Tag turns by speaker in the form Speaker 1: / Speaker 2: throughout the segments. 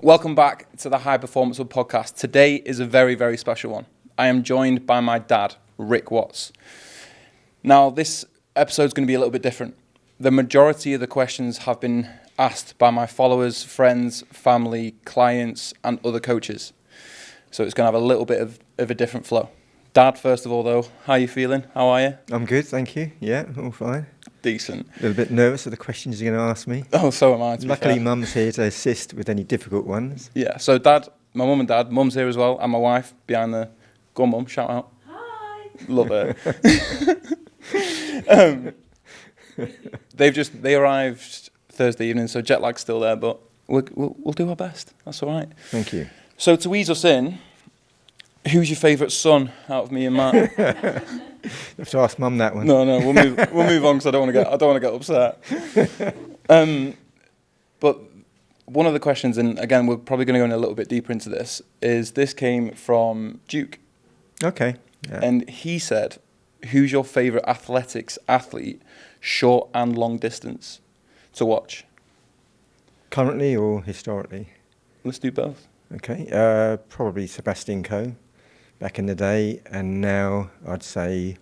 Speaker 1: Welcome back to the High Performance Hub podcast. Today is a very, very special one. I am joined by my dad, Rick Watts. Now, this episode is going to be a little bit different. The majority of the questions have been asked by my followers, friends, family, clients, and other coaches. So it's going to have a little bit of a different flow. Dad, first of all, though, how are you feeling? How are you?
Speaker 2: I'm good, thank you. Yeah, all fine.
Speaker 1: Decent.
Speaker 2: A little bit nervous of the questions you're going to ask me.
Speaker 1: Oh, so am I, to be
Speaker 2: Luckily,
Speaker 1: fair.
Speaker 2: Mum's here to assist with any difficult ones.
Speaker 1: Yeah, so Dad, my mum and dad, Mum's here as well, and my wife behind the... Go on, Mum, shout out.
Speaker 3: Hi.
Speaker 1: Love it. They arrived Thursday evening, so jet lag's still there, but we'll do our best. That's all right.
Speaker 2: Thank you.
Speaker 1: So to ease us in, who's your favourite son out of me and Matt?
Speaker 2: You have to ask Mum that one.
Speaker 1: No, we'll move on because I don't want to get upset. But one of the questions, and again, we're probably going to go in a little bit deeper into this, is this came from Duke.
Speaker 2: Okay. Yeah.
Speaker 1: And he said, who's your favourite athletics athlete, short and long distance, to watch?
Speaker 2: Currently or historically?
Speaker 1: Let's do both.
Speaker 2: Okay. Probably Sebastian Coe back in the day, and now I'd say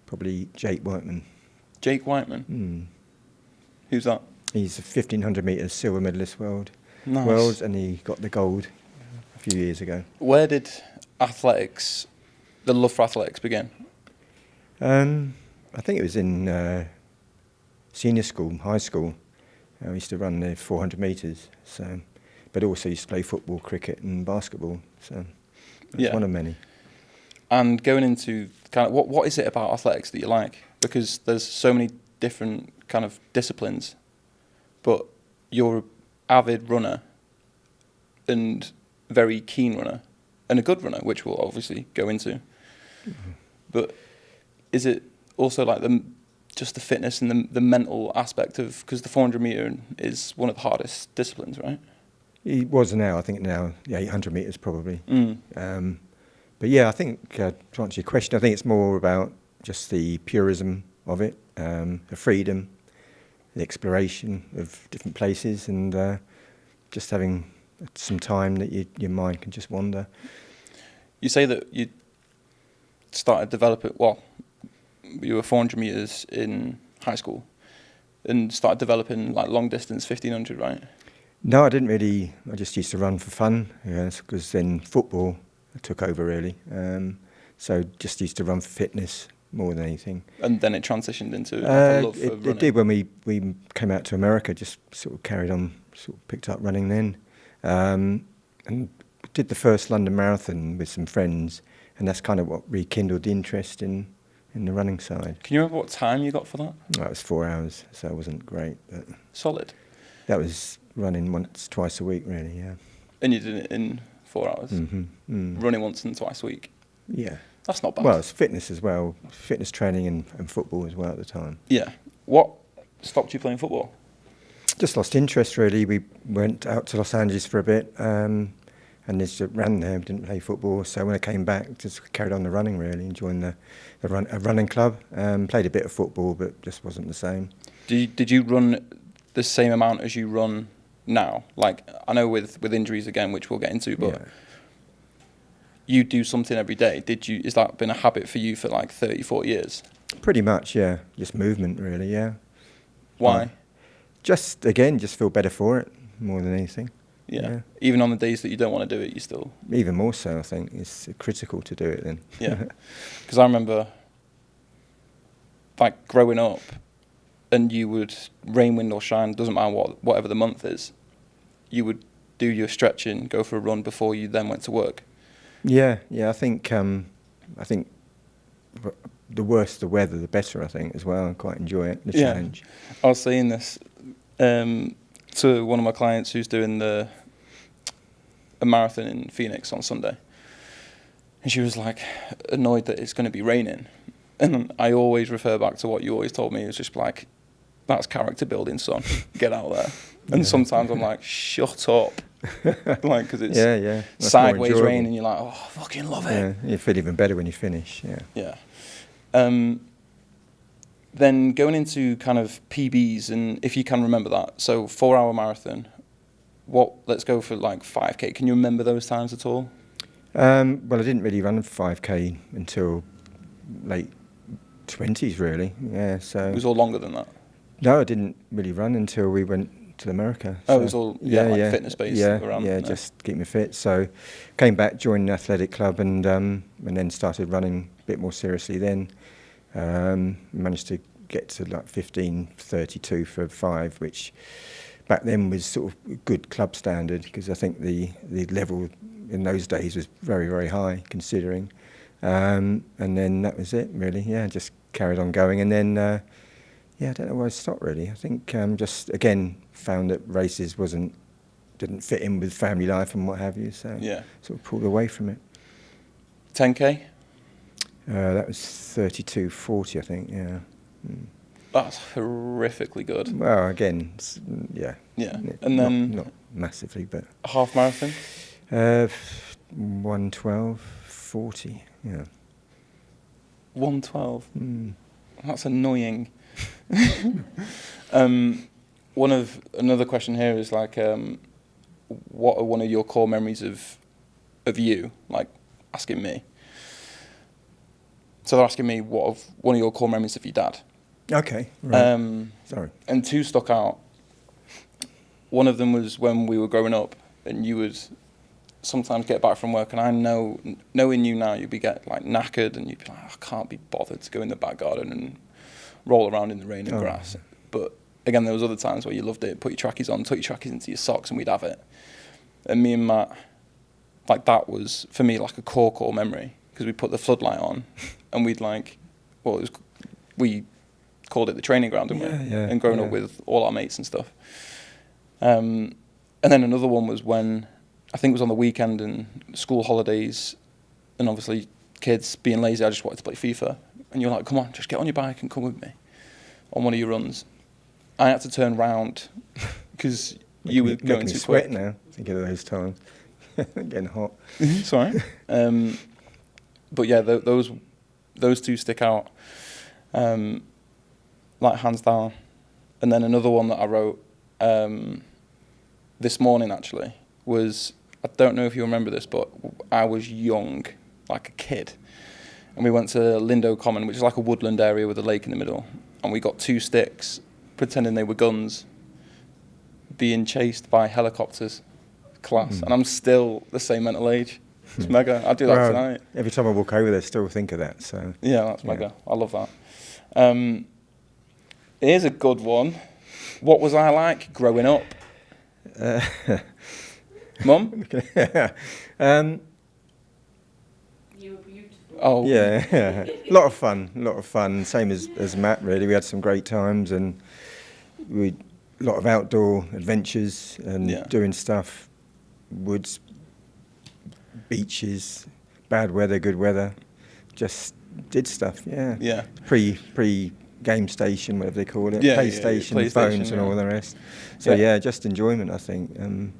Speaker 2: probably Jake Whiteman.
Speaker 1: Jake Whiteman? Who's that?
Speaker 2: He's a 1,500 metres silver medalist world.
Speaker 1: Nice.
Speaker 2: Worlds, and he got the gold a few years ago.
Speaker 1: Where did athletics, the love for athletics begin?
Speaker 2: I think it was in senior school, high school. I used to run the 400 metres, so, but also used to play football, cricket and basketball. So that's one of many.
Speaker 1: And going into kind of what is it about athletics that you like? Because there's so many different kind of disciplines, but you're an avid runner and very keen runner and a good runner, which we'll obviously go into. Mm-hmm. But is it also like just the fitness and the mental aspect of, because the 400 metre is one of the hardest disciplines, right?
Speaker 2: It was now, I think now, yeah, 800 metres probably. But yeah, I think, to answer your question, I think it's more about just the purism of it, the freedom, the exploration of different places, and just having some time that your mind can just wander.
Speaker 1: You say that you started developing, you were 400 metres in high school and started developing like long distance 1,500, right? No,
Speaker 2: I didn't really. I just used to run for fun, because then football took over really. So just used to run for fitness more than anything.
Speaker 1: And then it transitioned into a love for running?
Speaker 2: It did when we came out to America, just sort of carried on, sort of picked up running then. And did the first London Marathon with some friends, and that's kind of what rekindled the interest in the running side.
Speaker 1: Can you remember what time you got for that?
Speaker 2: It was 4 hours, so it wasn't great. But
Speaker 1: solid?
Speaker 2: That was running twice a week, really, yeah.
Speaker 1: And you did it in 4 hours?
Speaker 2: Mm-hmm.
Speaker 1: Running once and twice a week?
Speaker 2: Yeah.
Speaker 1: That's not bad.
Speaker 2: Well, it's fitness as well, fitness training and football as well at the time.
Speaker 1: Yeah. What stopped you playing football?
Speaker 2: Just lost interest, really. We went out to Los Angeles for a bit, and just ran there, didn't play football. So when I came back, just carried on the running, really, and joined a running club. Played a bit of football, but just wasn't the same.
Speaker 1: Did you run the same amount as you run now? Like, I know with injuries again, which we'll get into, but yeah. You do something every day. Is that been a habit for you for like 30, 40 years? Pretty
Speaker 2: much, yeah. Just movement, really, yeah.
Speaker 1: Why?
Speaker 2: Just feel better for it, more than anything.
Speaker 1: Yeah. Even on the days that you don't want to do it, you still...
Speaker 2: Even more so, I think. It's critical to do it then.
Speaker 1: Yeah. Because I remember, like, growing up, and you would, rain, wind or shine, doesn't matter whatever the month is, you would do your stretching, go for a run before you then went to work. Yeah.
Speaker 2: I think the worse the weather, the better, I think, as well. I quite enjoy it, the challenge.
Speaker 1: I was saying this to one of my clients who's doing a marathon in Phoenix on Sunday. And she was like annoyed that it's going to be raining. And I always refer back to what you always told me. It was just like, that's character building, son. Get out there. And sometimes I'm like, shut up. Like, because it's sideways rain and you're like, oh, I fucking love it.
Speaker 2: Yeah, you feel even better when you finish,
Speaker 1: Yeah. Then going into kind of PBs, and if you can remember that, so 4 hour marathon, let's go for like 5K. Can you remember those times at all?
Speaker 2: Well, I didn't really run 5K until late 20s, really. Yeah, so
Speaker 1: It was all longer than that.
Speaker 2: no, I didn't really run until we went to America.
Speaker 1: Oh,
Speaker 2: so,
Speaker 1: it was all like fitness based.
Speaker 2: Yeah, just keep me fit. So came back, joined an athletic club, and then started running a bit more seriously. Then managed to get to like 15:32 for 5, which back then was sort of good club standard, because I think the level in those days was very, very high considering. And then that was it, really. Yeah, just carried on going, and then I don't know why I stopped, really. I think just again found that races didn't fit in with family life and what have you, so sort of pulled away from it.
Speaker 1: 10K?
Speaker 2: That was 32:40, I think. Yeah.
Speaker 1: That's horrifically good.
Speaker 2: Well, again, yeah.
Speaker 1: And then
Speaker 2: not massively, but
Speaker 1: half marathon?
Speaker 2: 1:12:40. Yeah.
Speaker 1: 1:12. That's annoying. Another question here is like, what are one of your core memories of you? Like asking me. So they're asking me one of your core memories of your dad.
Speaker 2: Okay. Right. Sorry.
Speaker 1: And 2 stuck out. One of them was when we were growing up, and you would sometimes get back from work, and I know, knowing you now, you'd be like knackered, and you'd be like, I can't be bothered to go in the back garden and roll around in the rain and grass. But again, there was other times where you loved it, put your trackies on, tuck your trackies into your socks, and we'd have it. And me and Matt, like that was for me like a core memory, because we put the floodlight on, and we'd like, we called it the training ground, didn't we?
Speaker 2: Yeah.
Speaker 1: And growing up with all our mates and stuff. And then another one was when, I think it was on the weekend and school holidays, and obviously kids being lazy, I just wanted to play FIFA. And you're like, come on, just get on your bike and come with me on one of your runs. I had to turn round because you were going too
Speaker 2: sweat
Speaker 1: quick.
Speaker 2: now, thinking of those times. Getting hot.
Speaker 1: Sorry. But yeah, those 2 stick out, like hands down. And then another one that I wrote this morning actually was, I don't know if you remember this, but I was young, like a kid, and we went to Lindo Common, which is like a woodland area with a lake in the middle, and we got 2 sticks, pretending they were guns, being chased by helicopters. Class. And I'm still the same mental age. It's mega. I do that tonight.
Speaker 2: Every time I walk over there, I still think of that. So
Speaker 1: yeah, that's mega. I love that. Here's a good one. What was I like growing up? Mum?
Speaker 3: You were beautiful.
Speaker 1: Oh
Speaker 2: yeah. A lot of fun. Same as Matt, really. We had some great times, and a lot of outdoor adventures and doing stuff. Woods, beaches, bad weather, good weather. Just did stuff. Yeah. Pre game station, whatever they call it. PlayStation, phones, and all the rest. So just enjoyment, I think. And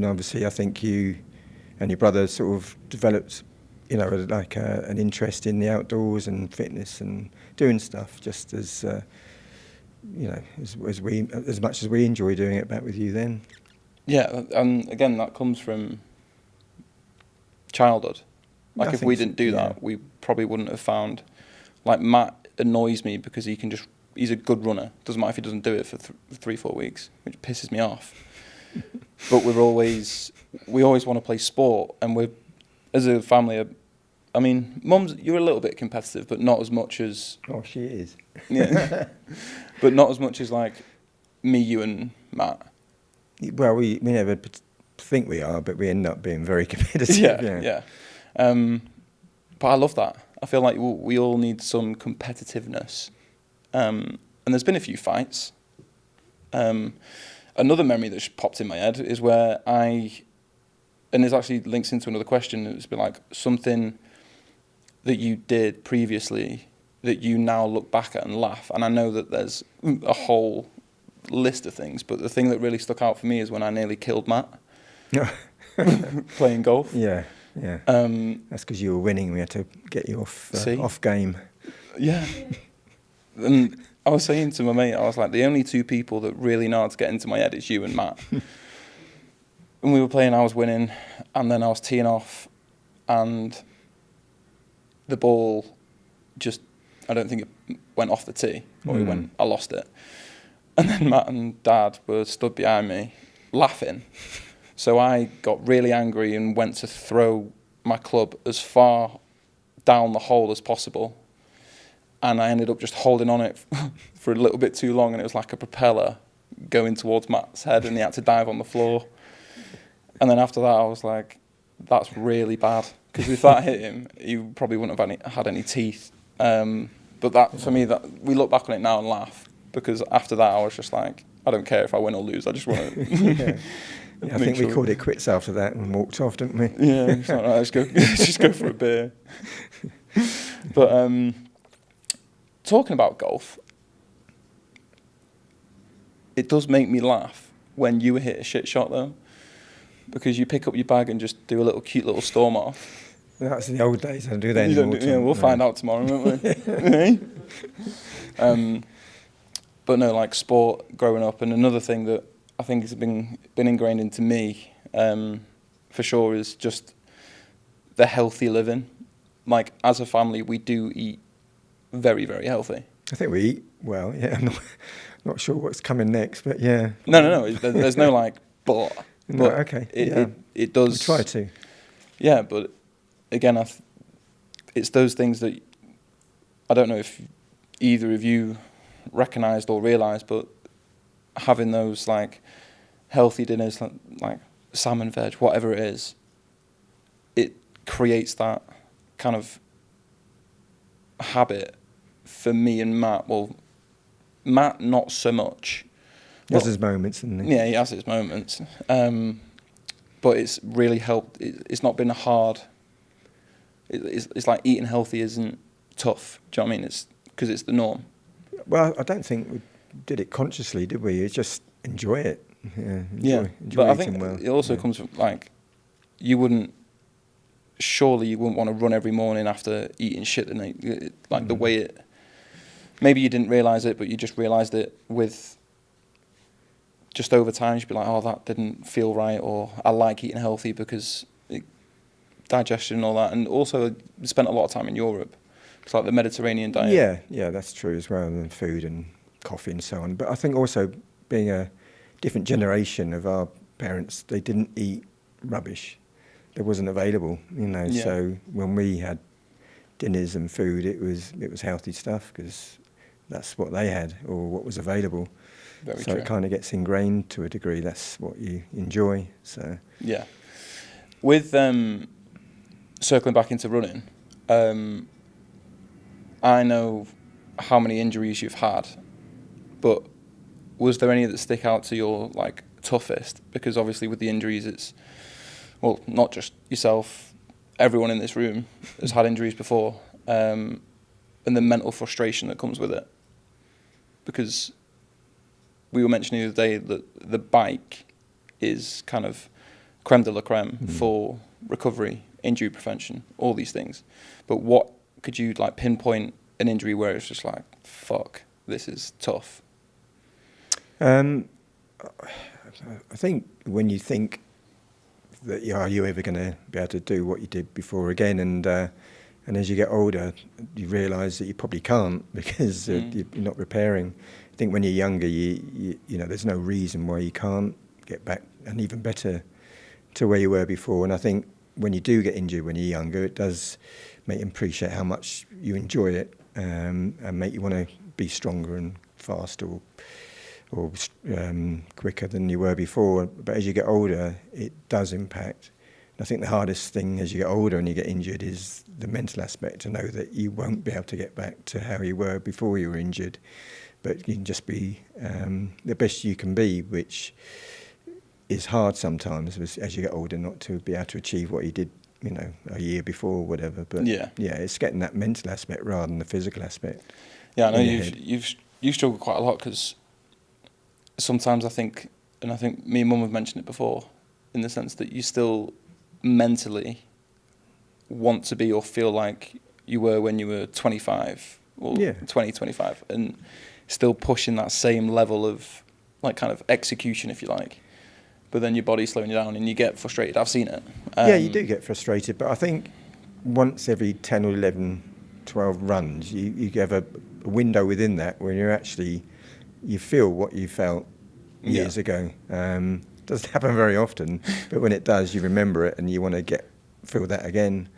Speaker 2: obviously, I think you and your brother sort of developed, like an interest in the outdoors and fitness and doing stuff. Just as as much as we enjoy doing it back with you then. Yeah,
Speaker 1: and again, that comes from childhood. Like if we didn't do that, we probably wouldn't have found. Like Matt annoys me because he's a good runner. Doesn't matter if he doesn't do it for 3-4 weeks, which pisses me off. But we always want to play sport, and we're, as a family, I mean, Mum's, you're a little bit competitive, but not as much as.
Speaker 2: Oh, she is.
Speaker 1: Yeah, but not as much as like me, you, and Matt.
Speaker 2: Well, we never think we are, but we end up being very competitive.
Speaker 1: Yeah. But I love that. I feel like we all need some competitiveness. And there's been a few fights. Another memory that's popped in my head is where and this actually links into another question. It's been like something that you did previously that you now look back at and laugh. And I know that there's a whole list of things, but the thing that really stuck out for me is when I nearly killed Matt playing golf.
Speaker 2: Yeah. That's because you were winning. We had to get you off game.
Speaker 1: Yeah. And I was saying to my mate, I was like, the only 2 people that really know how to get into my head is you and Matt. and we were playing, I was winning, and then I was teeing off, and the ball just, I don't think it went off the tee, or I lost it. And then Matt and Dad were stood behind me, laughing. So I got really angry and went to throw my club as far down the hole as possible. And I ended up just holding on it for a little bit too long, and it was like a propeller going towards Matt's head, and he had to dive on the floor. And then after that, I was like, that's really bad. Because if that hit him, he probably wouldn't have had any teeth. But that, for me, that we look back on it now and laugh. Because after that, I was just like, I don't care if I win or lose. I just want to.
Speaker 2: Yeah, I think we called it quits after that and walked off, didn't we?
Speaker 1: Yeah, it's like, right, let's just go for a beer. But talking about golf, it does make me laugh when you hit a shit shot though, because you pick up your bag and just do a little cute little storm off.
Speaker 2: That's in the old days. I don't do that
Speaker 1: You
Speaker 2: anymore.
Speaker 1: don't we'll find out tomorrow, won't we? But no, like sport growing up, and another thing that I think has been ingrained into me, for sure, is just the healthy living. Like as a family, we do eat very, very healthy.
Speaker 2: I think we eat well. Yeah, I'm not sure what's coming next, but yeah.
Speaker 1: No. There's no like but.
Speaker 2: No,
Speaker 1: But
Speaker 2: okay.
Speaker 1: It does.
Speaker 2: We try to.
Speaker 1: Yeah, but again, it's those things that I don't know if either of you recognised or realised, but having those like healthy dinners, like salmon, veg, whatever it is, it creates that kind of habit for me and Matt. Well, Matt not so much.
Speaker 2: He has his moments, isn't he?
Speaker 1: Yeah, he has his moments. But it's really helped. It's not been hard. It's like eating healthy isn't tough. Do you know what I mean? It's because it's the norm.
Speaker 2: Well, I don't think we did it consciously, did we? You just enjoy it. Enjoy
Speaker 1: but I
Speaker 2: eating
Speaker 1: think
Speaker 2: well.
Speaker 1: it also comes from like, you wouldn't want to run every morning after eating shit, and like the way it. Maybe you didn't realise it, but you just realised it with. Just over time, you'd be like, oh, that didn't feel right, or I like eating healthy because digestion and all that. And also, we spent a lot of time in Europe. It's like the Mediterranean diet.
Speaker 2: Yeah, that's true as well, and food and coffee and so on. But I think also being a different generation of our parents, they didn't eat rubbish. It wasn't available,
Speaker 1: Yeah.
Speaker 2: So when we had dinners and food, it was healthy stuff because that's what they had or what was available.
Speaker 1: Very
Speaker 2: so
Speaker 1: true.
Speaker 2: It kind of gets ingrained to a degree. That's what you enjoy. So
Speaker 1: yeah. With circling back into running, I know how many injuries you've had, but was there any that stick out to your like toughest? Because obviously with the injuries, it's not just yourself. Everyone in this room has had injuries before, and the mental frustration that comes with it. Because we were mentioning the other day that the bike is kind of creme de la creme for recovery, injury prevention, all these things. But what could you like pinpoint an injury where it's just like, fuck, this is tough?
Speaker 2: I think when you think that are you ever going to be able to do what you did before again, and as you get older, you realise that you probably can't because you're not repairing. I think when you're younger, you there's no reason why you can't get back and even better to where you were before. And I think when you do get injured when you're younger, it does make you appreciate how much you enjoy it and make you want to be stronger and faster or quicker than you were before. But as you get older, it does impact. And I think the hardest thing as you get older and you get injured is the mental aspect, to know that you won't be able to get back to how you were before you were injured. But you can just be the best you can be, which is hard sometimes as you get older, not to be able to achieve what you did, a year before or whatever. But yeah, it's getting that mental aspect rather than the physical aspect.
Speaker 1: Yeah, I know you've struggled quite a lot because sometimes I think me and Mum have mentioned it before, in the sense that you still mentally want to be or feel like you were when you were 25 or 20, 25, and still pushing that same level of like kind of execution, if you like. but then your body's slowing you down and you get frustrated. I've seen it.
Speaker 2: Yeah, you do get frustrated, but I think once every 10 or 11, 12 runs, you have a window within that where you feel what you felt years ago. Doesn't happen very often, but when it does, you remember it and you want to feel that again,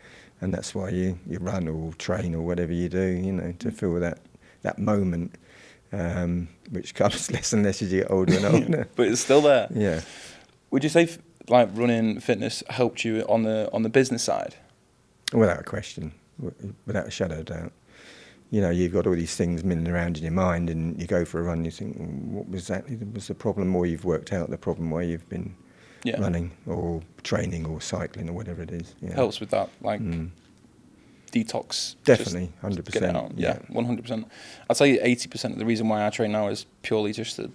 Speaker 2: and that's why you run or train or whatever you do, you know, to feel that moment, which comes less and less as you get older and older.
Speaker 1: But it's still there.
Speaker 2: Yeah.
Speaker 1: Would you say like running fitness helped you on the business side?
Speaker 2: Without a question, without a shadow of doubt. You know, you've got all these things milling around in your mind, and you go for a run, you think, what was the problem? Or you've worked out the problem why you've been running or training or cycling or whatever it is. Yeah.
Speaker 1: Helps with that, like detox.
Speaker 2: Definitely, 100%.
Speaker 1: Get it out. Yeah, 100%. I'd say 80% of the reason why I train now is purely just to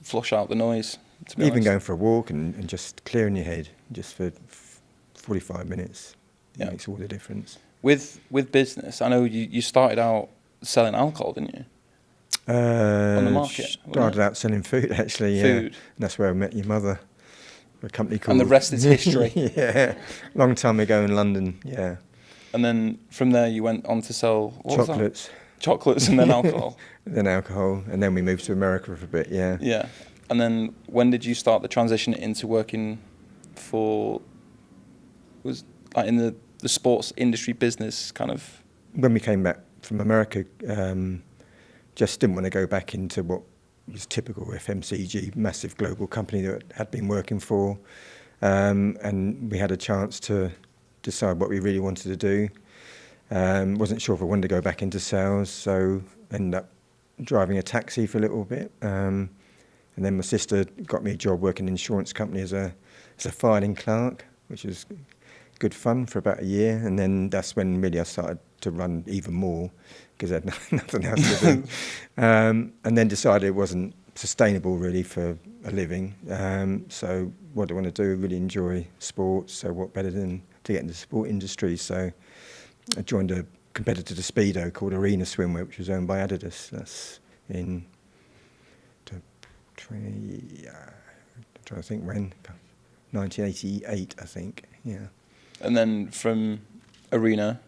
Speaker 1: flush out the noise. To be
Speaker 2: Even
Speaker 1: honest.
Speaker 2: going for a walk and just clearing your head just for 45 minutes makes all the difference.
Speaker 1: With business, I know you started out selling alcohol, didn't you? On the market.
Speaker 2: Started out selling food, actually.
Speaker 1: Food.
Speaker 2: Yeah. And that's where I met your mother. A company called.
Speaker 1: And the rest is history.
Speaker 2: Yeah, long time ago in London. Yeah.
Speaker 1: And then from there, you went on to sell
Speaker 2: chocolates.
Speaker 1: Chocolates and then alcohol.
Speaker 2: Then alcohol, and then we moved to America for a bit. Yeah.
Speaker 1: Yeah. And then when did you start the transition into working for? Was like in the sports industry business kind of?
Speaker 2: When we came back from America, just didn't want to go back into what was typical FMCG, massive global company that I'd been working for, and we had a chance to decide what we really wanted to do. Wasn't sure if I wanted to go back into sales, so ended up driving a taxi for a little bit, and then my sister got me a job working in an insurance company as a filing clerk, which was good fun for about a year, and then that's when really I started to run even more because I had nothing else to do, and then decided it wasn't sustainable really for a living. So what do I want to do? Really enjoy sports, so what better than to get into the sport industry? So I joined a competitor to Speedo called Arena Swimwear, which was owned by Adidas. That's in 20, I'm trying to think when, 1988, I think, yeah.
Speaker 1: And then from Arena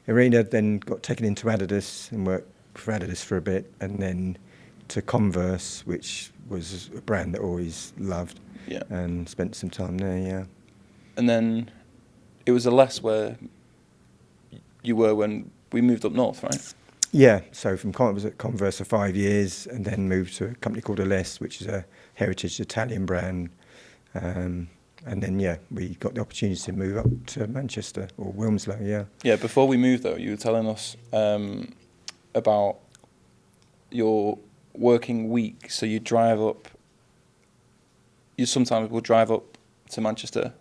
Speaker 2: then got taken into Adidas and worked for Adidas for a bit, and then to Converse, which was a brand that I always loved, and spent some time there, yeah.
Speaker 1: And then it was a less where you were when we moved up north, right?
Speaker 2: Yeah, so I was at Converse for 5 years, and then moved to a company called Aless, which is a heritage Italian brand. And then, we got the opportunity to move up to Manchester, or Wilmslow, yeah. Yeah,
Speaker 1: before we moved, though, you were telling us about your working week. So you sometimes will drive up to Manchester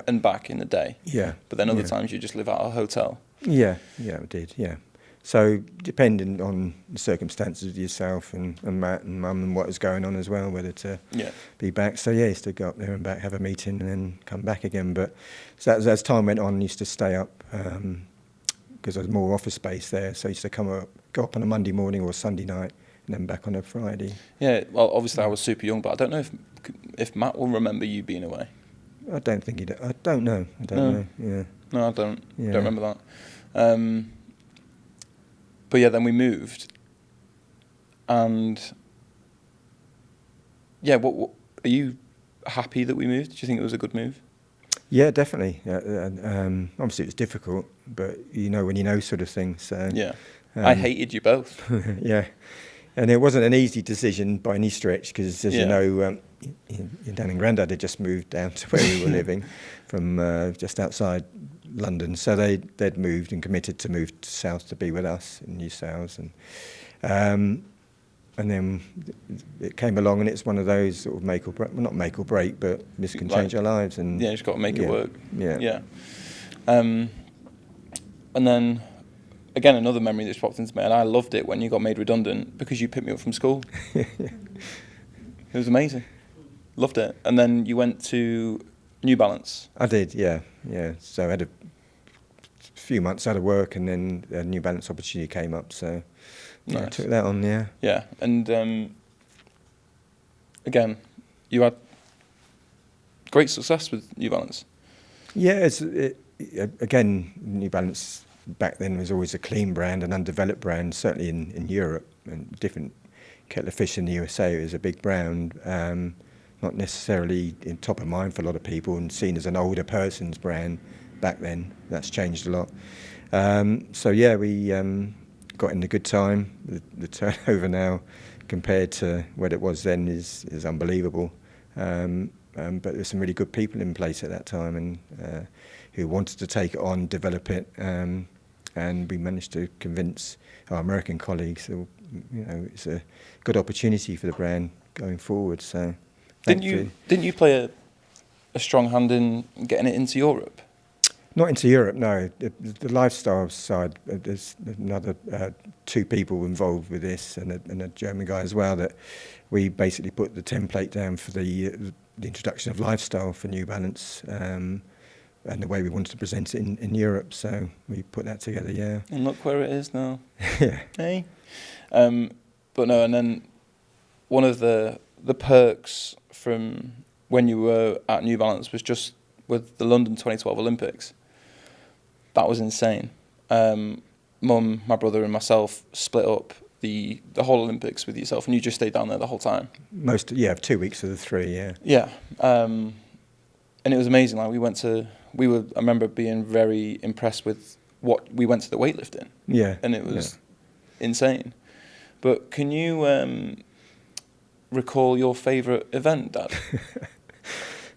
Speaker 1: and back in the day.
Speaker 2: Yeah.
Speaker 1: But then other times you just live at a hotel.
Speaker 2: Yeah, I did, yeah. So depending on the circumstances of yourself and Matt and Mum and what was going on as well, whether to be back. So used to go up there and back, have a meeting and then come back again. But so as time went on, I used to stay up because there was more office space there. So I used to go up on a Monday morning or a Sunday night and then back on a Friday.
Speaker 1: Yeah, well, obviously I was super young, but I don't know if Matt will remember you being away.
Speaker 2: I don't think he does. I don't know. Yeah.
Speaker 1: No, I don't. Yeah. Don't remember that. But yeah, then we moved, and what are you happy that we moved? Do you think it was a good move?
Speaker 2: Yeah, definitely. Obviously, it was difficult, but when you know sort of things. So,
Speaker 1: I hated you both.
Speaker 2: Yeah, and it wasn't an easy decision by any stretch because, as you know, your dad and granddad had just moved down to where we were living from just outside London, so they'd moved and committed to move south to be with us in New Sales, and then it came along, and it's one of those sort of make or break, well, not make or break, but this can change our lives, and
Speaker 1: you just got to make it work.
Speaker 2: Yeah.
Speaker 1: And then again, another memory that's popped into me, and I loved it when you got made redundant because you picked me up from school. It was amazing. Loved it. And then you went to New Balance.
Speaker 2: I did, yeah. So I had a few months out of work, and then a New Balance opportunity came up, so I took that on, yeah.
Speaker 1: Yeah, and again, you had great success with New Balance.
Speaker 2: Yeah, again, New Balance back then was always a clean brand, an undeveloped brand, certainly in Europe, and different kettle of fish in the USA. It was a big brand, not necessarily in top of mind for a lot of people and seen as an older person's brand back then. That's changed a lot. So yeah, we got in a good time. The turnover now compared to what it was then is unbelievable. But there's some really good people in place at that time, and who wanted to take it on, develop it, and we managed to convince our American colleagues that, it's a good opportunity for the brand going forward. So,
Speaker 1: didn't you play a strong hand in getting it into Europe?
Speaker 2: Not into Europe, no. The lifestyle side, there's another 2 people involved with this, and a German guy as well, that we basically put the template down for the introduction of lifestyle for New Balance, and the way we wanted to present it in Europe. So we put that together, yeah.
Speaker 1: And look where it is now.
Speaker 2: Yeah.
Speaker 1: Hey. But no, and then one of the perks from when you were at New Balance was just with the London 2012 Olympics. That was insane. Mum, my brother and myself split up the whole Olympics with yourself, and you just stayed down there the whole time.
Speaker 2: 2 weeks of the 3, yeah.
Speaker 1: Yeah. And it was amazing. Like I remember being very impressed with we went to the weightlifting.
Speaker 2: Yeah.
Speaker 1: And it was insane. But can you recall your favourite event, Dad?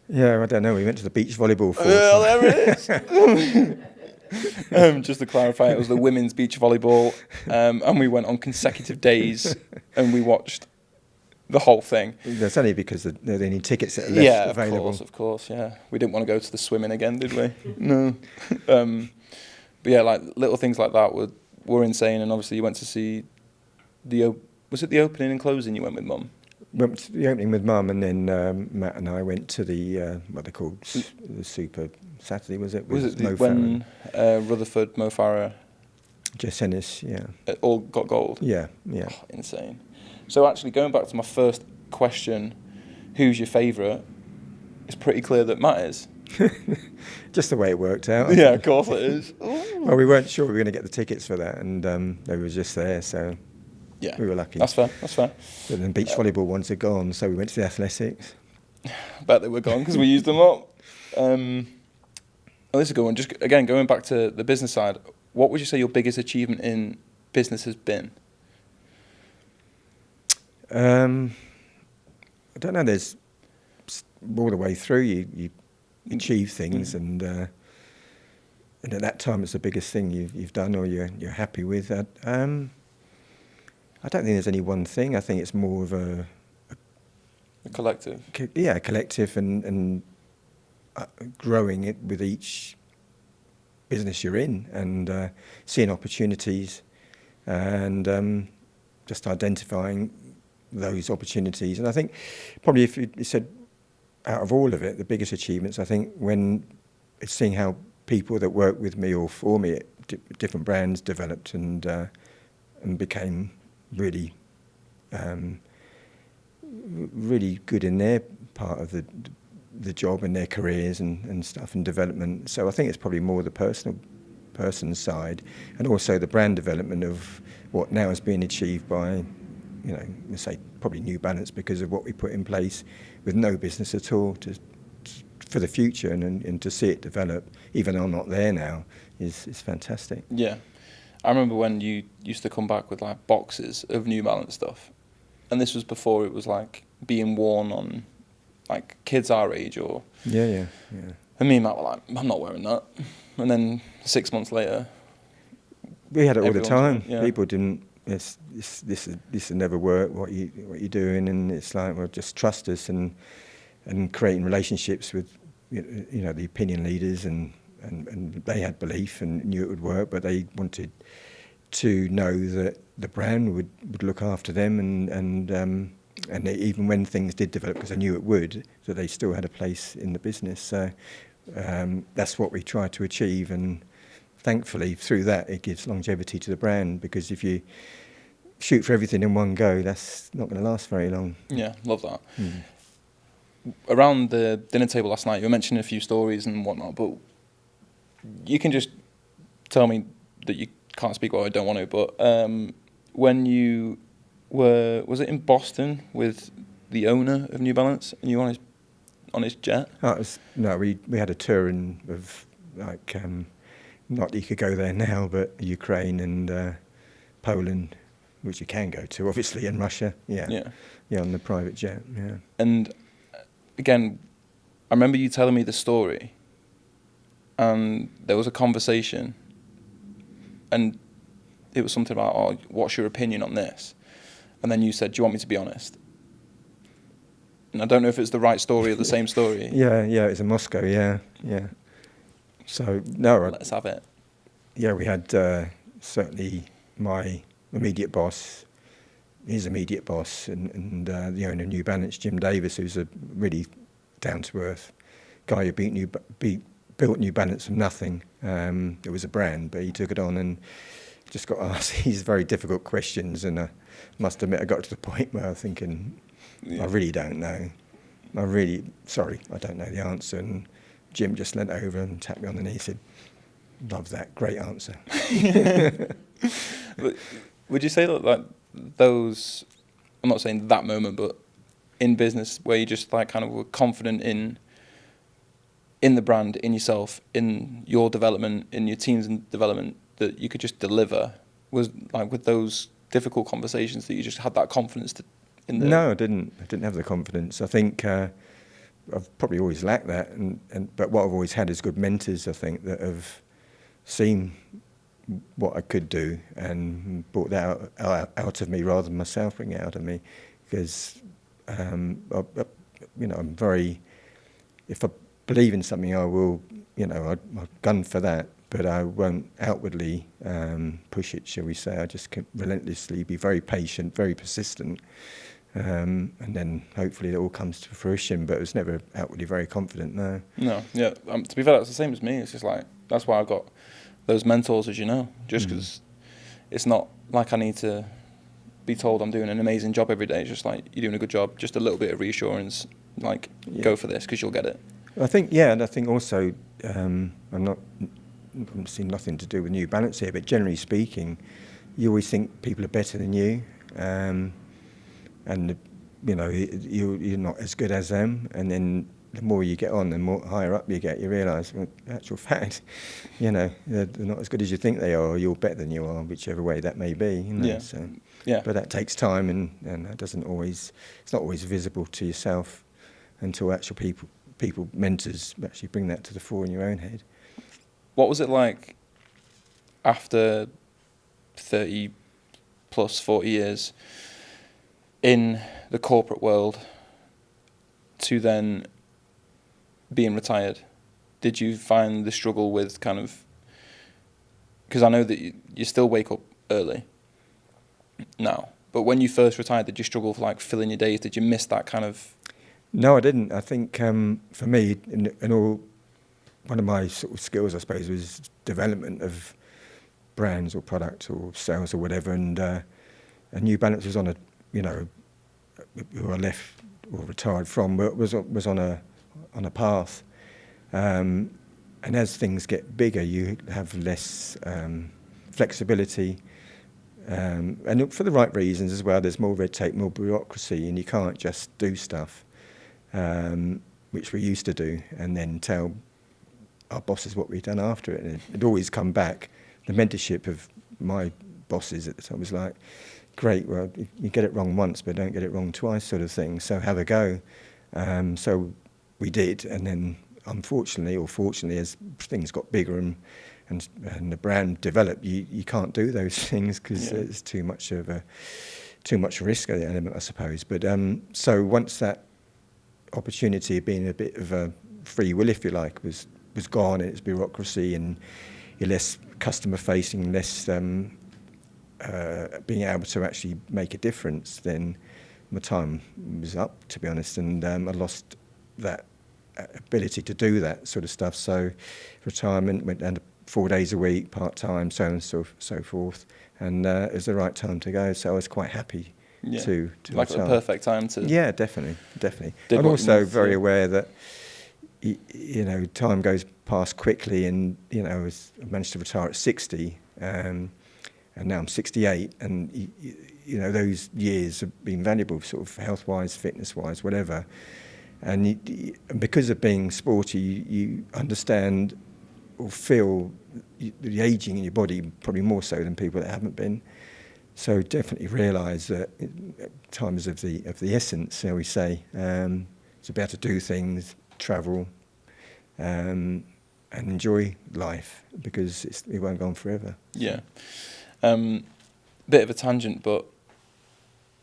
Speaker 2: Yeah, I don't know. We went to the beach volleyball.
Speaker 1: Well, there it is. Just to clarify, it was the women's beach volleyball, and we went on consecutive days, and we watched the whole thing.
Speaker 2: That's only because there are any tickets that are left available.
Speaker 1: Of course, yeah. We didn't want to go to the swimming again, did we? No. But yeah, like little things like that were insane, and obviously you went to see was it the opening and closing you went with Mum?
Speaker 2: Went to the opening with Mum, and then Matt and I went to the what they called the Super Saturday, was it?
Speaker 1: Was it when Rutherford, Mo Farah,
Speaker 2: Jess Ennis, yeah,
Speaker 1: all got gold?
Speaker 2: Yeah. Oh,
Speaker 1: insane. So actually, going back to my first question, who's your favourite? It's pretty clear that Matt is.
Speaker 2: Just the way it worked out.
Speaker 1: Yeah, of course it is.
Speaker 2: Well, we weren't sure we were going to get the tickets for that, and they were just there, so
Speaker 1: yeah,
Speaker 2: we were lucky.
Speaker 1: That's fair.
Speaker 2: But then beach volleyball ones are gone, so we went to the athletics.
Speaker 1: I bet they were gone because we used them up. This is a good one. Just again, going back to the business side, what would you say your biggest achievement in business has been?
Speaker 2: I don't know. There's all the way through you achieve things, and at that time it's the biggest thing you've done or you're happy with. I don't think there's any one thing. I think it's more of a
Speaker 1: collective.
Speaker 2: A collective, and growing it with each business you're in, and seeing opportunities, and just identifying those opportunities. And I think probably if you said out of all of it, the biggest achievements, I think when it's seeing how people that work with me or for me at different brands developed and became really really good in their part of the job and their careers and stuff and development. So I think it's probably more the person's side, and also the brand development of what now is being achieved by, let's say probably New Balance, because of what we put in place with no business at all for the future, and to see it develop, even though I'm not there now, is fantastic.
Speaker 1: Yeah. I remember when you used to come back with like boxes of New Balance stuff, and this was before it was like being worn on like kids our age or...
Speaker 2: Yeah.
Speaker 1: And me and Matt were like, I'm not wearing that. And then 6 months later...
Speaker 2: We had it all the time.
Speaker 1: Yeah.
Speaker 2: People didn't... This will never work, what you're doing, and it's like, well, just trust us, and creating relationships with the opinion leaders, and they had belief and knew it would work, but they wanted to know that the brand would look after them, and they, even when things did develop, because I knew it would, that they still had a place in the business. So that's what we try to achieve, and thankfully through that it gives longevity to the brand, because if you shoot for everything in one go, that's not going to last very long.
Speaker 1: Yeah, love that. around the dinner table last night, you were mentioning a few stories and whatnot, but you can just tell me that you can't speak or I don't want to, but when you was it in Boston with the owner of New Balance and you were on his jet?
Speaker 2: We had a tour of like, not that you could go there now, but Ukraine and Poland, which you can go to, obviously, and Russia, yeah, on the private jet, yeah.
Speaker 1: And again, I remember you telling me the story, and there was a conversation, and it was something about, oh, what's your opinion on this? And then you said, do you want me to be honest? And I don't know if it's the right story or the same story.
Speaker 2: Yeah, it's in Moscow, yeah. So, no.
Speaker 1: Let's have it.
Speaker 2: Yeah, we had certainly my immediate boss, his immediate boss, and the owner of New Balance, Jim Davis, who's a really down-to-earth guy who built New Balance from nothing. It was a brand, but he took it on and just got asked these very difficult questions, and I must admit I got to the point where I was thinking, I really don't know. I don't know the answer. And Jim just leant over and tapped me on the knee and said, love that, great answer.
Speaker 1: Would you say that like those, I'm not saying that moment, but in business where you just like kind of were confident in the brand, in yourself, in your development, in your team's development, that you could just deliver, was like with those difficult conversations that you just had that confidence
Speaker 2: No, I didn't have the confidence. I think I've probably always lacked that, but what I've always had is good mentors, I think, that have seen what I could do and brought that out of me rather than myself bring it out of me, because I'm very, if I believe in something, I will, I'll gun for that, but I won't outwardly push it, shall we say. I just can relentlessly be very patient, very persistent, and then hopefully it all comes to fruition, but I was never outwardly very confident, no.
Speaker 1: No, yeah, to be fair, that's the same as me. It's just like, that's why I got those mentors, as you know, just because it's not like I need to be told I'm doing an amazing job every day. It's just like, you're doing a good job, just a little bit of reassurance, like, go for this because you'll get it.
Speaker 2: I think, and I think also, I'm seeing nothing to do with New Balance here, but generally speaking, you always think people are better than you, and you're not as good as them, and then the more you get on, the more higher up you get, you realise, well, in actual fact, they're not as good as you think they are, or you're better than you are, whichever way that may be. So, but that takes time, and that doesn't always, it's not always visible to yourself until actual people, mentors, actually bring that to the fore in your own head.
Speaker 1: What was it like after 30 plus 40 years in the corporate world to then being retired? Did you find the struggle with kind of, because I know that you still wake up early now, but when you first retired, did you struggle for like filling your days? Did you miss that kind of?
Speaker 2: No, I didn't. I think for me, one of my sort of skills, I suppose, was development of brands or products or sales or whatever, and New Balance was on a, who I left or retired from, was on a path, and as things get bigger, you have less flexibility, and for the right reasons as well. There's more red tape, more bureaucracy, and you can't just do stuff, which we used to do, and then tell our bosses what we'd done after it. And it'd always come back. The mentorship of my bosses at the time was like, great, well, you get it wrong once, but don't get it wrong twice, sort of thing. So have a go. So we did, and then unfortunately or fortunately, as things got bigger and the brand developed, you can't do those things because it's too much risk element, I suppose. But so once that opportunity of being a bit of a free will, if you like, was gone, and it's bureaucracy and you're less customer facing, less being able to actually make a difference, then my time was up, to be honest, and I lost that ability to do that sort of stuff. So retirement, went down to 4 days a week, part-time, so on and so forth, and it was the right time to go, so I was quite happy to
Speaker 1: like
Speaker 2: retire.
Speaker 1: the perfect time to.
Speaker 2: Yeah, definitely.
Speaker 1: Did
Speaker 2: I'm
Speaker 1: what you
Speaker 2: also
Speaker 1: needed to
Speaker 2: very
Speaker 1: do.
Speaker 2: aware that time goes past quickly, and I managed to retire at 60, and now I'm 68, and those years have been valuable, sort of health-wise, fitness-wise, whatever. And because of being sporty, you understand or feel the ageing in your body probably more so than people that haven't been. So definitely realise that time is of the essence, shall we say. To be able to do things, travel, and enjoy life, because it won't go on forever.
Speaker 1: Yeah. Bit of a tangent, but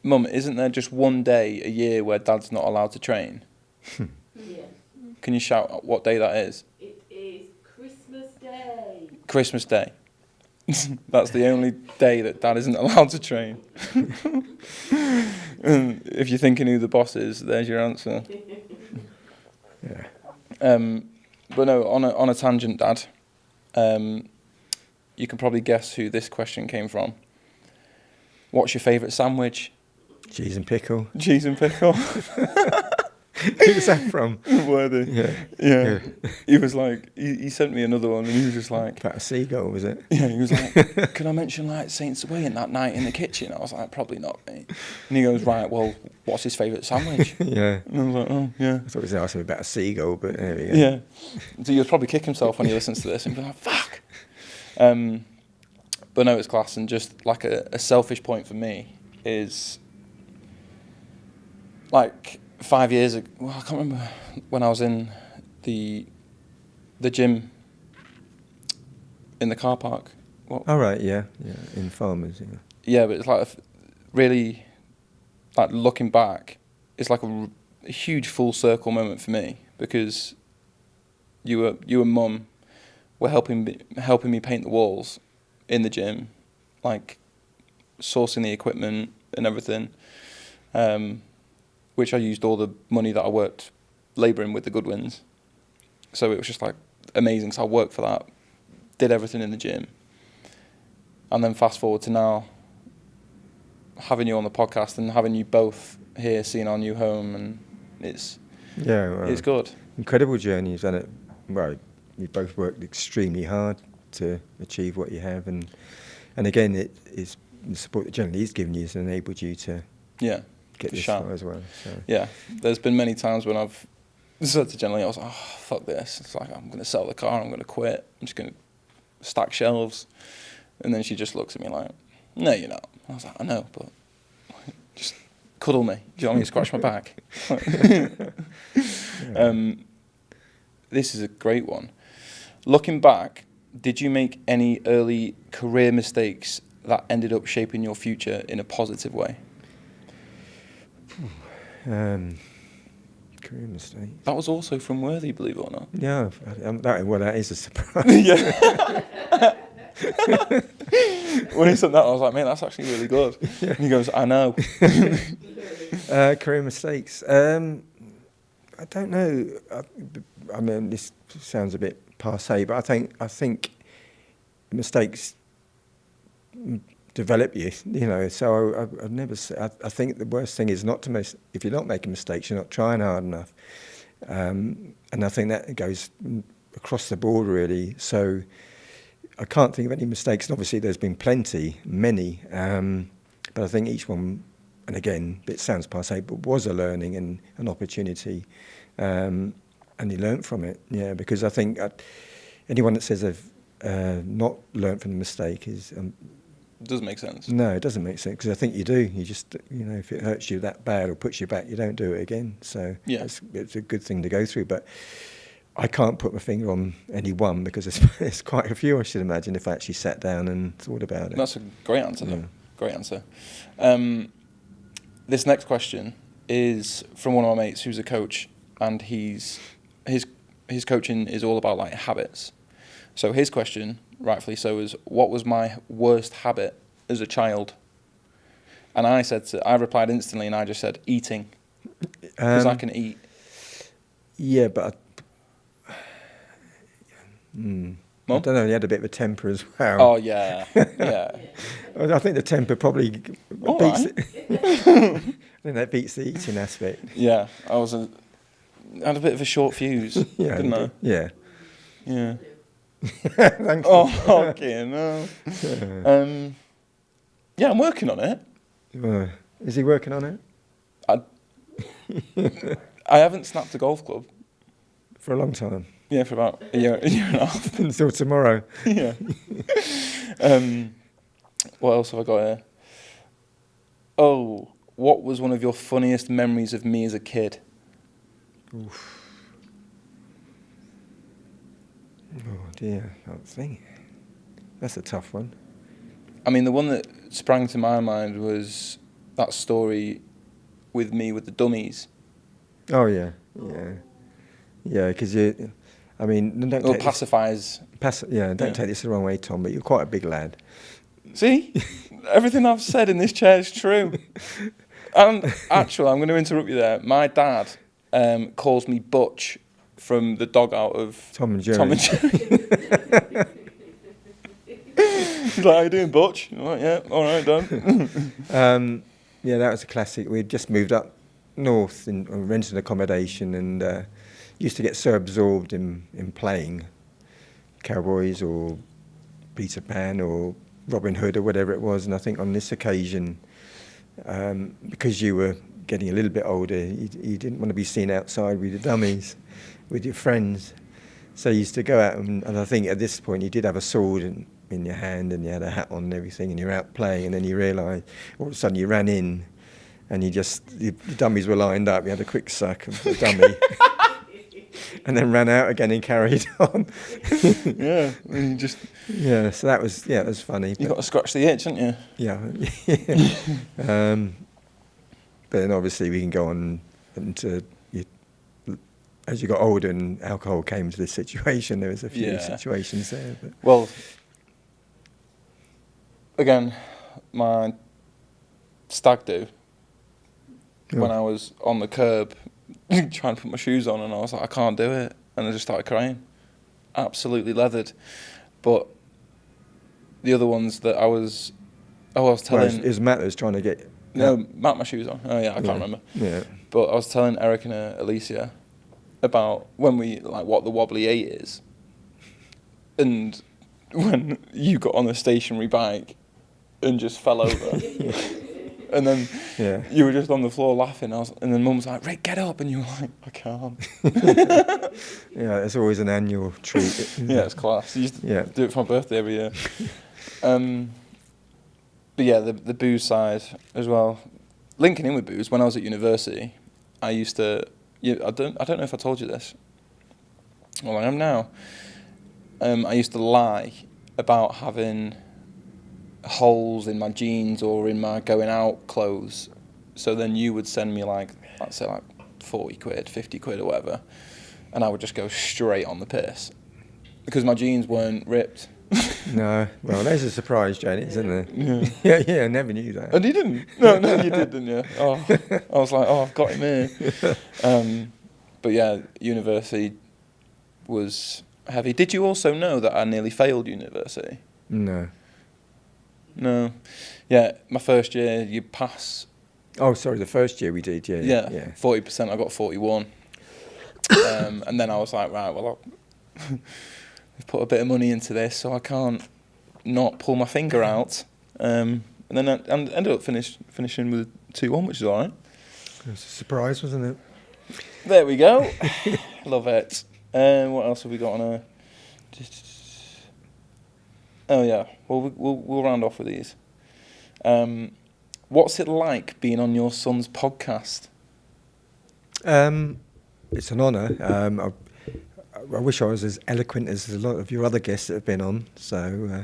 Speaker 1: Mum, isn't there just one day a year where Dad's not allowed to train?
Speaker 3: Yeah.
Speaker 1: Can you shout out what day that is?
Speaker 3: It is Christmas Day.
Speaker 1: Christmas Day. That's the only day that Dad isn't allowed to train. And if you're thinking who the boss is, there's your answer.
Speaker 2: Yeah.
Speaker 1: But no, on a tangent, Dad, you can probably guess who this question came from. What's your favourite sandwich?
Speaker 2: Cheese and pickle.
Speaker 1: Cheese and pickle.
Speaker 2: Who's that from?
Speaker 1: Worthy. Yeah. He was like, he sent me another one, and he was just like,
Speaker 2: About a seagull, was it?
Speaker 1: yeah, he was like, can I mention like Saint Swaying that night in the kitchen? I was like, probably not, mate. And he goes, right, well, what's his favourite sandwich?
Speaker 2: Yeah.
Speaker 1: And I was like, oh, yeah.
Speaker 2: I thought he was asking about a seagull, but there we go.
Speaker 1: Yeah. So he'll probably kick himself when he listens to this and be like, fuck. But no, it's class. And just like a selfish point for me is like 5 years ago, well, I can't remember when I was in the gym in the car park. What?
Speaker 2: All right, yeah, in Farmers, yeah.
Speaker 1: Yeah, but it's like really, like looking back, it's like a huge full circle moment for me, because you and Mum were helping me paint the walls in the gym, like sourcing the equipment and everything, which I used all the money that I worked labouring with the Goodwins. So it was just like amazing. So I worked for that, did everything in the gym, and then fast forward to now, having you on the podcast and having you both here, seeing our new home, and it's good.
Speaker 2: Incredible journey. You've done it. Well, you both worked extremely hard to achieve what you have, and again, it is the support that generally he's given you has enabled you to get this far as well. So.
Speaker 1: Yeah, there's been many times when I've said to Jenny, I was like, oh, fuck this. It's like, I'm going to sell the car, I'm going to quit, I'm just going to stack shelves. And then she just looks at me like, no, you're not. I was like, I know, but just cuddle me. Do you want me to scratch my back? This is a great one. Looking back, did you make any early career mistakes that ended up shaping your future in a positive way?
Speaker 2: Career mistake.
Speaker 1: That was also from Worthy, believe it or not.
Speaker 2: Yeah, that is a surprise.
Speaker 1: Yeah. When he said that, I was like, man, that's actually really good. Yeah. And he goes, I know.
Speaker 2: Career mistakes. I don't know. I mean, this sounds a bit passé, but I think mistakes develop you. So I've never. I think the worst thing is not to miss. If you're not making mistakes, you're not trying hard enough. And I think that goes across the board really. So I can't think of any mistakes. And obviously, there's been many. But I think each one, and again, it sounds passé, but was a learning and an opportunity. And you learn from it, because I think anyone that says they've not learned from the mistake is...
Speaker 1: doesn't make sense.
Speaker 2: No, it doesn't make sense, because I think you do. You just, if it hurts you that bad or puts you back, you don't do it again. So it's a good thing to go through. But I can't put my finger on any one, because there's quite a few, I should imagine, if I actually sat down and thought about it.
Speaker 1: That's a great answer, though. Great answer. This next question is from one of my mates who's a coach, and his coaching is all about like habits. So his question, rightfully so, is what was my worst habit as a child? And I replied instantly, and I just said eating, because I can eat.
Speaker 2: Yeah, but I
Speaker 1: Mum?
Speaker 2: don't know, he had a bit of a temper as well.
Speaker 1: Oh, yeah. Yeah.
Speaker 2: I think the temper probably
Speaker 1: All
Speaker 2: beats
Speaker 1: right.
Speaker 2: I think that beats the eating aspect.
Speaker 1: Yeah. I had a bit of a short fuse,
Speaker 2: Yeah,
Speaker 1: didn't I?
Speaker 2: yeah.
Speaker 1: Yeah.
Speaker 2: Thanks.
Speaker 1: Oh, okay, no. Yeah, I'm working on it.
Speaker 2: Is he working on it?
Speaker 1: I haven't snapped a golf club.
Speaker 2: For a long time.
Speaker 1: Yeah, for about a year and a half.
Speaker 2: Until tomorrow.
Speaker 1: Yeah. What else have I got here? Oh, what was one of your funniest memories of me as a kid?
Speaker 2: Oof. Oh dear, I don't think. That's a tough one.
Speaker 1: I mean, the one that sprang to my mind was that story with me with the dummies.
Speaker 2: Oh yeah, yeah, yeah. Because I mean, don't
Speaker 1: Or
Speaker 2: take
Speaker 1: pacifiers.
Speaker 2: don't take this the wrong way, Tom. But you're quite a big lad.
Speaker 1: See? Everything I've said in this chair is true. And actually, I'm going to interrupt you there. My dad calls me Butch from the dog out of
Speaker 2: Tom and Jerry.
Speaker 1: Tom and Jerry. He's like, how you doing, Butch? I'm like, yeah, all right, Dad.
Speaker 2: Yeah, that was a classic. We'd just moved up north and rented accommodation, and used to get so absorbed in playing Cowboys or Peter Pan or Robin Hood or whatever it was. And I think on this occasion, because you were getting a little bit older, you didn't want to be seen outside with the dummies, with your friends. So you used to go out, and I think at this point you did have a sword in your hand, and you had a hat on and everything, and you're out playing, and then you realised all of a sudden you ran in, and the dummies were lined up. You had a quick suck of the dummy, and then ran out again and carried on.
Speaker 1: Yeah, and you just...
Speaker 2: Yeah, so that was it was funny.
Speaker 1: You got to scratch the itch, haven't you?
Speaker 2: Yeah. But then obviously we can go on into as you got older and alcohol came into the situation, there was a few situations there. But.
Speaker 1: Well, again, my stag do, when I was on the curb trying to put my shoes on, and I was like, I can't do it. And I just started crying. Absolutely leathered. But the other ones that I was telling...
Speaker 2: It was Matt that was trying to get...
Speaker 1: No, Matt, my shoes on. Oh, yeah, I can't remember.
Speaker 2: Yeah.
Speaker 1: But I was telling Eric and Alicia about when we, like, what the wobbly 8 is. And when you got on a stationary bike and just fell over. And then you were just on the floor laughing. And then Mum was like, Rick, get up. And you were like, I can't.
Speaker 2: Yeah, it's always an annual treat.
Speaker 1: Yeah, it's class. You used to do it for my birthday every year. But yeah, the booze side as well. Linking in with booze, when I was at university, I used to... I don't know if I told you this. Well, I am now. I used to lie about having holes in my jeans or in my going out clothes. So then you would send me like, let's say like 40 quid, 50 quid or whatever. And I would just go straight on the piss. Because my jeans weren't ripped.
Speaker 2: No. Well, there's a surprise, Janet, isn't there?
Speaker 1: Yeah.
Speaker 2: Yeah, I never knew that.
Speaker 1: And you didn't? No, you did, didn't you? Oh, I was like, I've got him here. But yeah, university was heavy. Did you also know that I nearly failed university?
Speaker 2: No.
Speaker 1: No. Yeah, my first year, you pass.
Speaker 2: Oh, sorry, the first year we did,
Speaker 1: Yeah. 40%, I got 41. And then I was like, right, well, I've put a bit of money into this, so I can't not pull my finger out. And then I ended up finishing with 2-1, which is all right.
Speaker 2: It was a surprise, wasn't it?
Speaker 1: There we go. Love it. What else have we got on Oh yeah, well we'll round off with these. What's it like being on your son's podcast?
Speaker 2: It's an honour. I wish I was as eloquent as a lot of your other guests that have been on. So,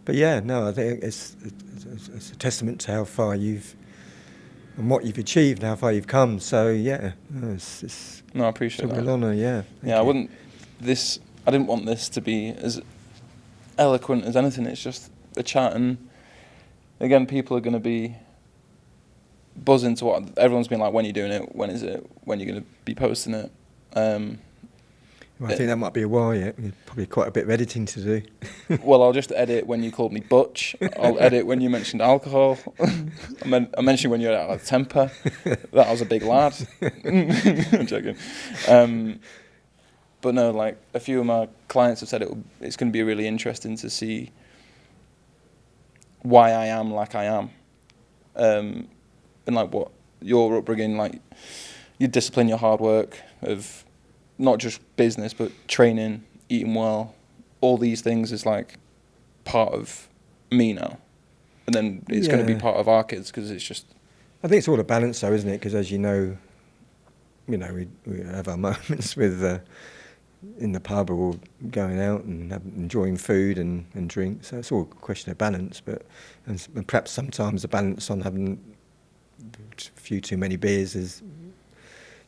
Speaker 2: but yeah, no, I think it's a testament to how far and what you've achieved and how far you've come. So yeah, it's
Speaker 1: I appreciate that.
Speaker 2: It's a real honour. Yeah.
Speaker 1: Yeah, I didn't want this to be as eloquent as anything. It's just a chat, and again, people are going to be buzzing to what everyone's been like. When are you doing it? When is it? When are you going to be posting it?
Speaker 2: Well, I think that might be a while yet. Probably quite a bit of editing to do.
Speaker 1: Well, I'll just edit when you called me butch. I'll edit when you mentioned alcohol. I mentioned when you were out of temper. That I was a big lad. I'm joking. But no, like a few of my clients have said it's going to be really interesting to see why I am like I am. And like what your upbringing, like your discipline, your hard work of not just business, but training, eating well, all these things is like part of me now. And then it's going to be part of our kids because it's just...
Speaker 2: I think it's all a balance though, isn't it? Because as you know, we have our moments with in the pub or going out and enjoying food and drink. So it's all a question of balance. And perhaps sometimes the balance on having a few too many beers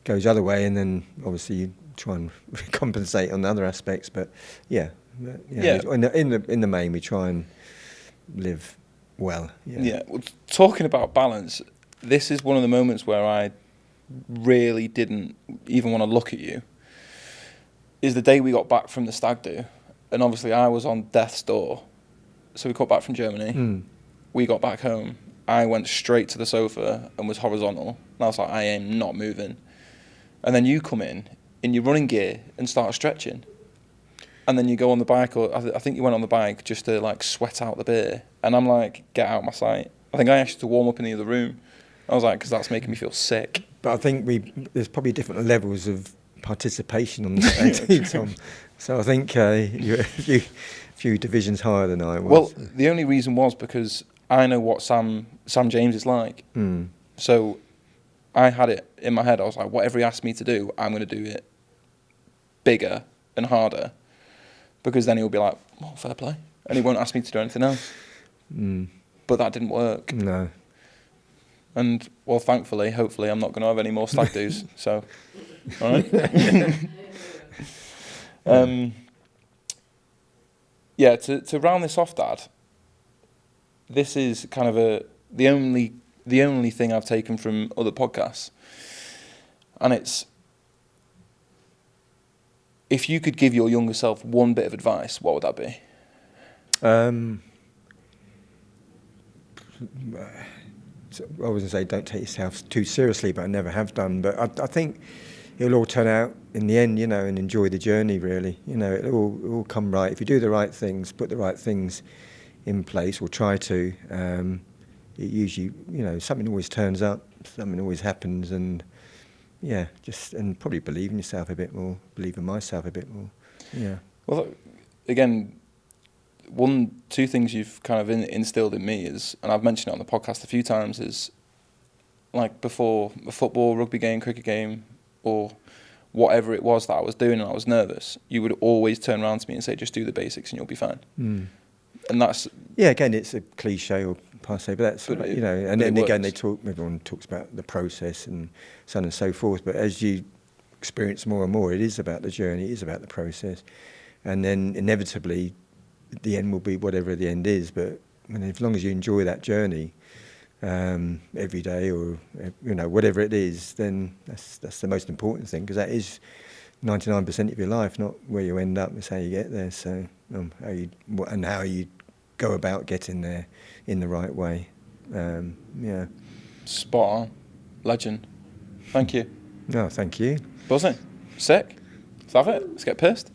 Speaker 2: goes the other way, and then obviously you try and compensate on the other aspects. But in the main, we try and live well.
Speaker 1: Yeah. Well, talking about balance, this is one of the moments where I really didn't even want to look at you. Is the day we got back from the stag do, and obviously I was on death's door. So we got back from Germany. We got back home. I went straight to the sofa and was horizontal. And I was like, I am not moving. And then you come in your running gear and start stretching. And then you go on the bike, or I think you went on the bike just to like sweat out the beer. And I'm like, get out of my sight. I think I asked you to warm up in the other room. I was like, because that's making me feel sick.
Speaker 2: But I think there's probably different levels of participation on the stag, Tom. So I think you're a few divisions higher than I was.
Speaker 1: Well, the only reason was because I know what Sam James is like. So I had it in my head. I was like, whatever he asked me to do, I'm going to do it bigger and harder, because then he'll be like, well, fair play. And he won't ask me to do anything else. But that didn't work.
Speaker 2: No.
Speaker 1: And, well, thankfully, hopefully, I'm not going to have any more stag do's. So, all right. To round this off, Dad, this is kind of the only thing I've taken from other podcasts. And it's, if you could give your younger self one bit of advice, what would that be?
Speaker 2: I was going to say don't take yourself too seriously, but I never have done. But I think it'll all turn out in the end, and enjoy the journey, really. It'll all come right. If you do the right things, put the right things in place, or try to, it usually, something always turns up, something always happens, and and probably believe in yourself a bit more, believe in myself a bit more. Yeah.
Speaker 1: Well, again, two things you've kind of instilled in me is, and I've mentioned it on the podcast a few times, is like before a football, rugby game, cricket game, or whatever it was that I was doing and I was nervous, you would always turn around to me and say, just do the basics and you'll be fine. And that's... Yeah,
Speaker 2: again, it's a cliche or passe, but that's, and then again, everyone talks about the process and so on and so forth, but as you experience more and more, it is about the journey, it is about the process. And then inevitably, the end will be whatever the end is, but as long as you enjoy that journey every day, or whatever it is, then that's the most important thing, because that is 99% of your life, not where you end up. It's how you get there. So how you go about getting there in the right way.
Speaker 1: Spot on, legend. Thank you.
Speaker 2: No, thank you.
Speaker 1: Buzzing, sick. Let's have it. Let's get pissed.